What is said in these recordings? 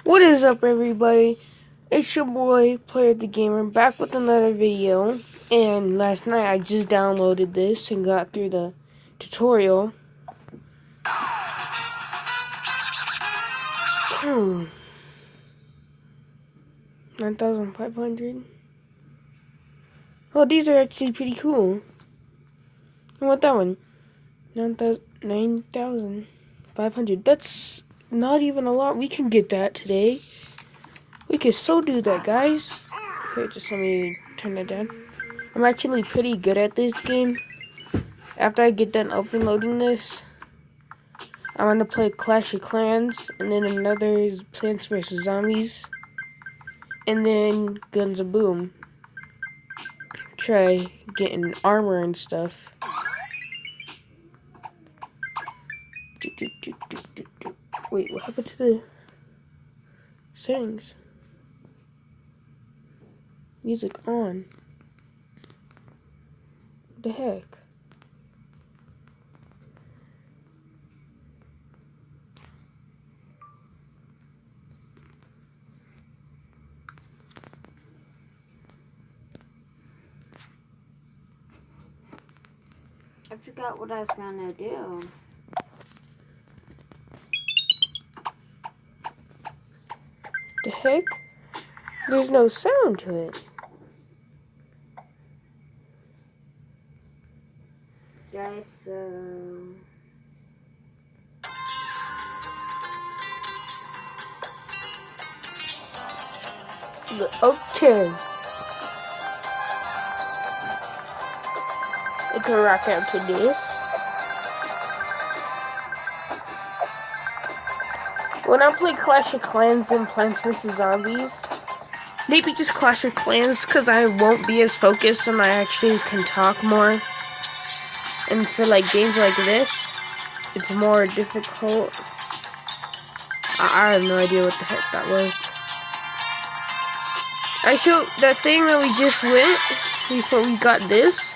What is up, everybody? It's your boy, Player the Gamer, back with another video. And last night I just downloaded this and got through the tutorial. 9,500. Oh, these are actually pretty cool. I want that one. 9,500. That's not even a lot. We can get that today. We can so do that, guys. Here, just let me turn that down. I'm actually pretty good at this game. After I get done uploading this, I want to play Clash of Clans, and then another is Plants vs. Zombies, and then Guns of Boom. Try getting armor and stuff. Wait, what happened to the settings? Music on. What the heck? I forgot what I was gonna do. The heck? There's no sound to it. Guys, Okay. I can rock out to this. When I play Clash of Clans and Plants vs. Zombies, maybe just Clash of Clans because I won't be as focused and I actually can talk more. And for like games like this, it's more difficult. I have no idea what the heck that was. I showed that thing that we just went before we got this.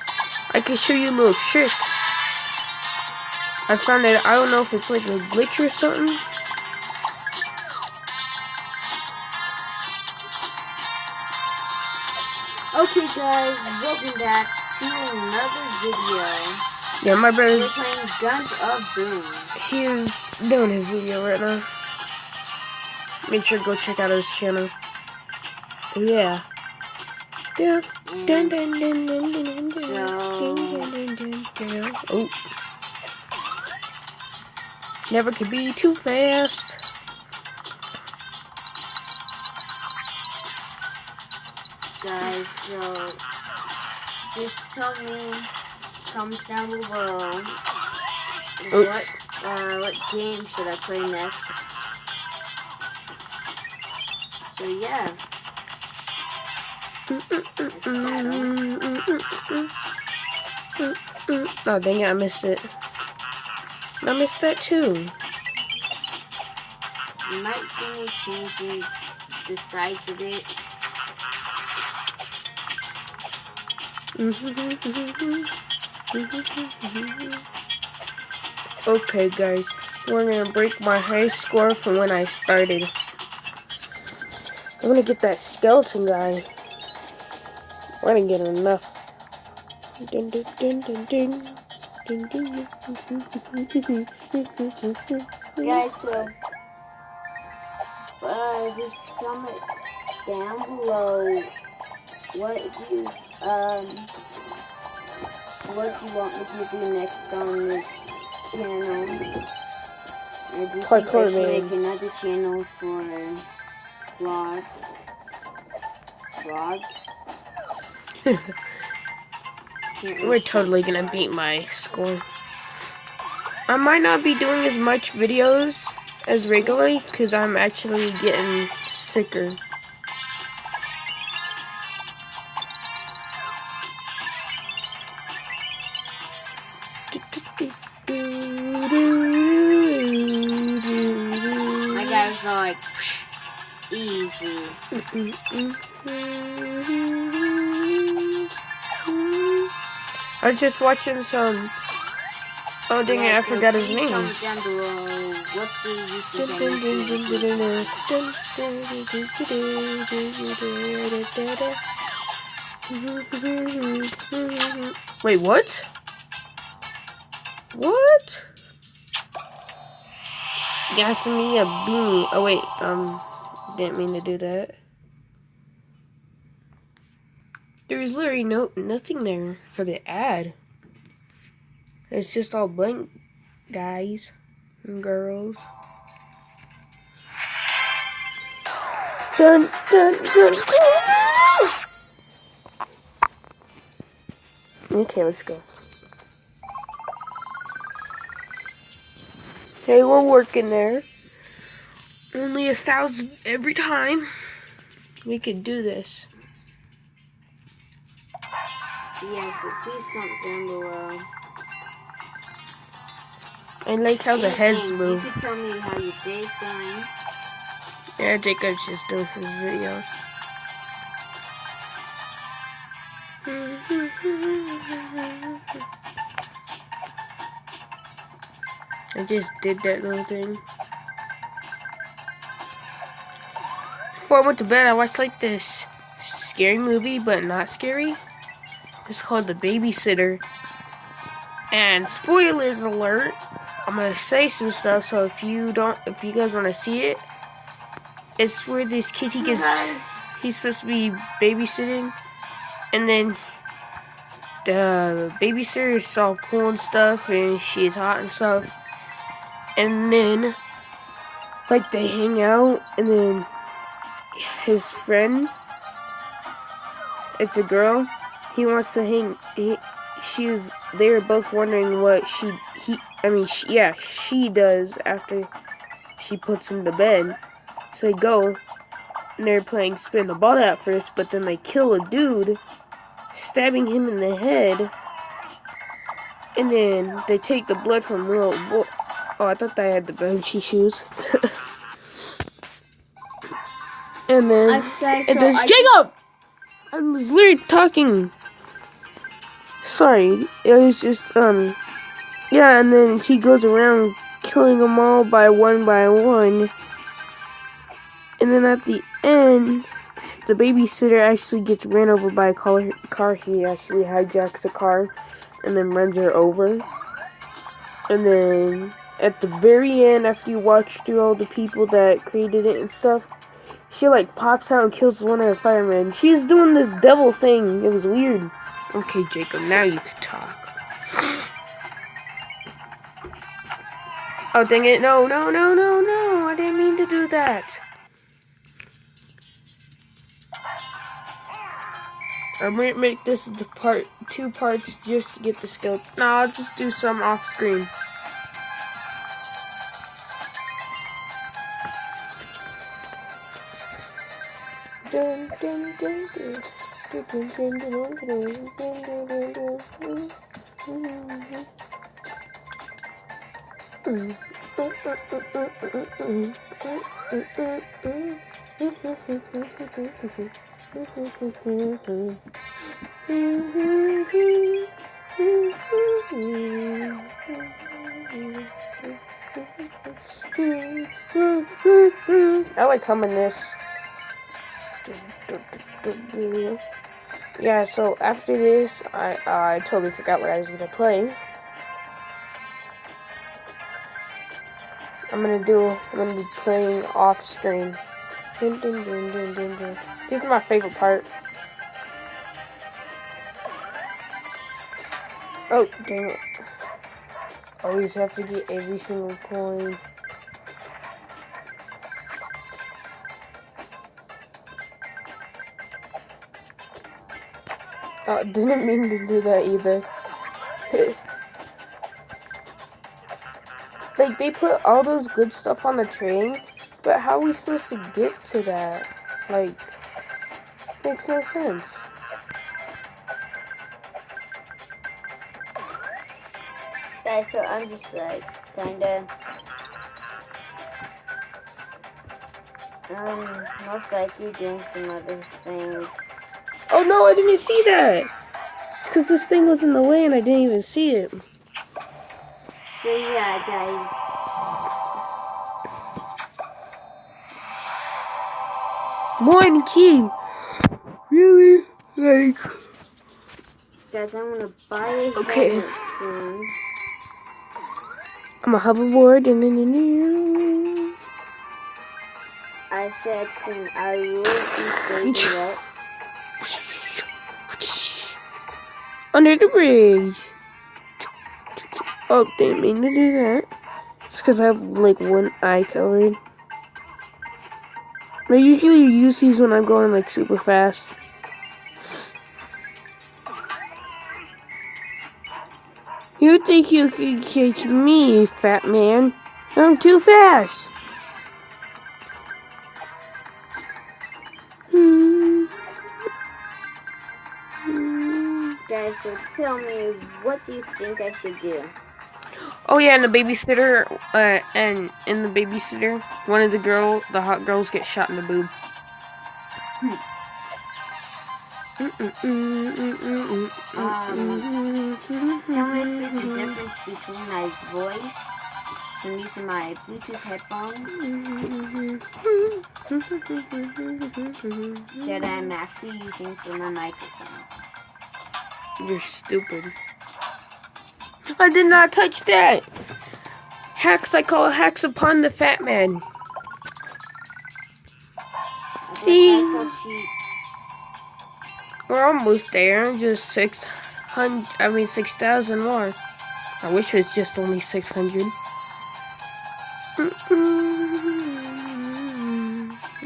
I can show you a little trick. I found that, I don't know if it's like a glitch or something. okay, guys, welcome back to another video. Yeah, my We're brother's, playing Guns of Boom. he is doing his video right now. Make sure to go check out his channel. Yeah. Yeah. Dun, dun, dun, dun, dun, dun, So, dun, dun, dun. Oh. Never could be too fast. guys, so just tell me, comments down below, Oops. what game should I play next? So yeah. Let's battle. Oh, dang it, I missed it. I missed that too. You might see me changing the size of it. Okay, guys, we're gonna break my high score from when I started. I'm gonna get that skeleton guy. We're gonna get enough. Dun, dun, dun, dun, dun. Dun, dun, dun, dun. Guys, so just comment down below what you want me to do next on this channel. And do you think I should make another channel for vlogs? We're totally gonna beat my score. I might not be doing as much videos as regularly because I'm actually getting sicker. My guys are like easy. I was just watching some Oh dang it, I forgot his name. Comment down below what do you think I need to Wait, what? What? Gas me a beanie. Oh wait, didn't mean to do that. There's literally nothing there for the ad. It's just all blank, guys and girls. Dun dun dun dun. Okay, let's go. Hey, we're working there. Only 1,000 every time. We can do this. Yeah, so please comment down below. I like how the heads move. You can tell me how your day's going. Yeah, Jacob's just doing his video. I just did that little thing. Before I went to bed, I watched like this scary movie, but not scary. It's called The Babysitter. And spoilers alert, I'm gonna say some stuff. So if you guys want to see it, it's where this kid he's supposed to be babysitting, and then the babysitter is all cool and stuff, and she's hot and stuff. And then, like, they hang out, and then his friend, it's a girl, he wants to hang, they were both wondering what she does after she puts him to bed. So they go, and they're playing spin the ball at first, but then they kill a dude, stabbing him in the head, and then they take the blood from little boy. Oh, I thought I had the Banshee shoes. And then Jacob! I was literally talking. Sorry, it was just, yeah, and then he goes around killing them all by one. And then at the end, the babysitter actually gets ran over by a car. He actually hijacks a car and then runs her over. And then at the very end, after you watch through all the people that created it and stuff, she like pops out and kills one of the firemen. She's doing this devil thing. It was weird. Okay, Jacob, now you can talk. Oh, dang it. No. I didn't mean to do that. I'm gonna make this into two parts just to get the skill. No, I'll just do some off screen. Dun, dun, dun, dun. Dun, dun, dun, dun, dun, I like humming this. Yeah, so after this, I totally forgot what I was gonna play. I'm gonna be playing off screen. Dun, dun, dun, dun, dun, dun. This is my favorite part. Oh, dang it. Always have to get every single coin. Oh, didn't mean to do that either. Like, they put all those good stuff on the train, but how are we supposed to get to that? Like, makes no sense. Guys, so I'm just like, kinda, most likely doing some other things. Oh no, I didn't see that! It's because this thing was in the way and I didn't even see it. So yeah, guys. One key. Really? Like. Guys, I'm gonna buy a helmet soon. I'm a hoverboard. I said soon. I will be saving up. Under the bridge. Oh, didn't mean to do that. It's because I have like one eye covered. I usually use these when I'm going like super fast. You think you can catch me, fat man? I'm too fast. Guys, so tell me, what do you think I should do? Oh yeah, and the babysitter, and in the babysitter, one of the hot girls gets shot in the boob. Tell me if there's a difference between my voice from using my Bluetooth headphones that I'm actually using for my microphone. You're stupid. I did not touch that. Hacks, I call hacks upon the fat man. See, we're almost there. Just 6,000 more. I wish it was just only 600.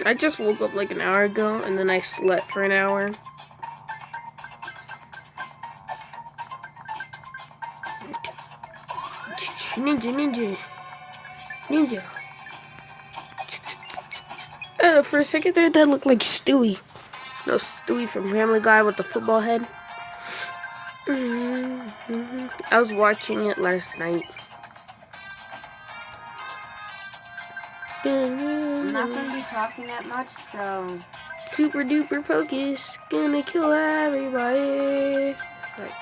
I just woke up like an hour ago, and then I slept for an hour. Ninja. For a second there, that looked like Stewie. No, Stewie from Family Guy with the football head. I was watching it last night. I'm not going to be talking that much, so... Super duper focus, gonna kill everybody. It's like...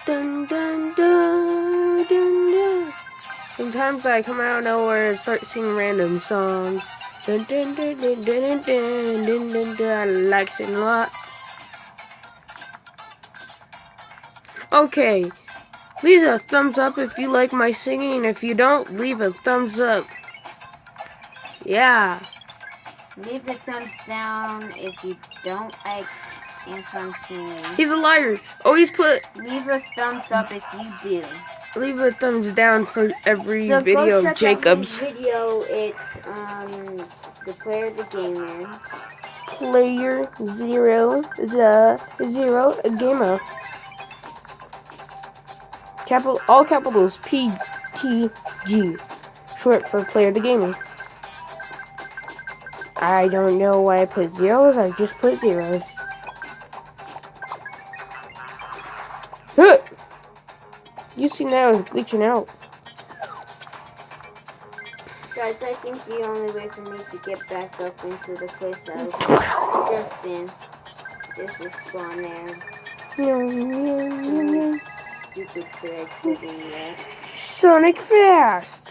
Dun dun dun dun dun. Sometimes I come out of nowhere and start singing random songs. Dun dun dun dun dun dun dun dun dun. I like singing a lot. Okay, leave a thumbs up if you like my singing. If you don't, leave a thumbs up. Yeah. Leave a thumbs down if you don't like Antoine singing. He's a liar. Always put... Leave a thumbs up if you do. Leave a thumbs down for every so video go check of Jacob's. Out video, it's the Player the Gamer. Player 0 the 0 gamer. All capitals PTG, short for Player the Gamer. I don't know why I put zeros. I just put zeros. Huh! You seen that I was glitching out. Guys, I think the only way for me to get back up into the place I was just in is to spawn there. Stupid Fred sitting there. Sonic Fast!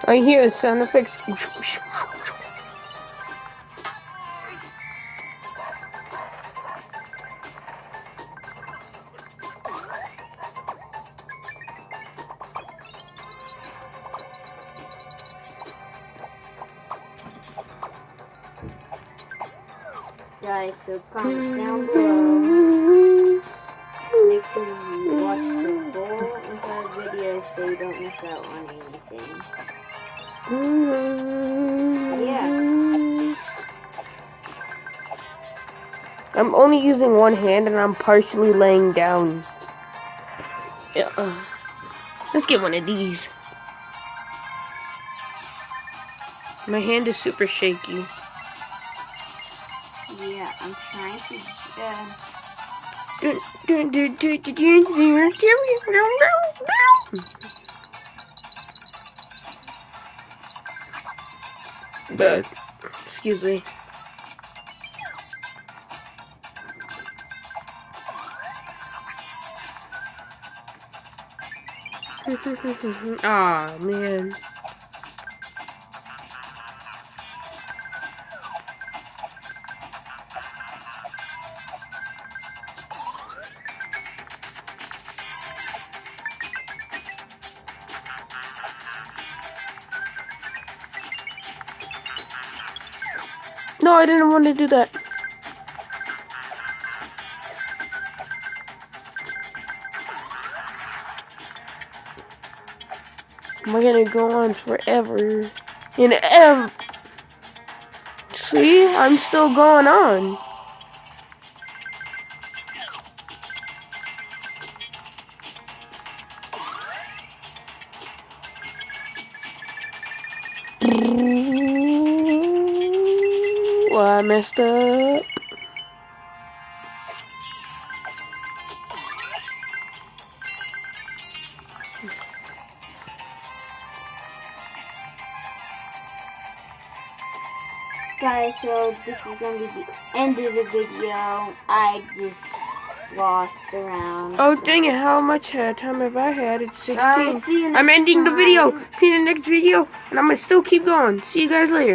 I hear the sound effects. Guys, so comment down below. Make sure you watch the whole entire video so you don't miss out on anything. Yeah. I'm only using one hand and I'm partially laying down. Let's get one of these. My hand is super shaky. Yeah, I'm trying to... But, excuse me. Aw, man. No, I didn't want to do that. Am I gonna go on forever and ever? See, I'm still going on. Well, I messed up. Guys, so this is going to be the end of the video. I just lost around. Oh, dang it. How much time have I had? It's 16. Guys, see you next I'm ending the time. video. See you in the next video. And I'm going to still keep going. See you guys later.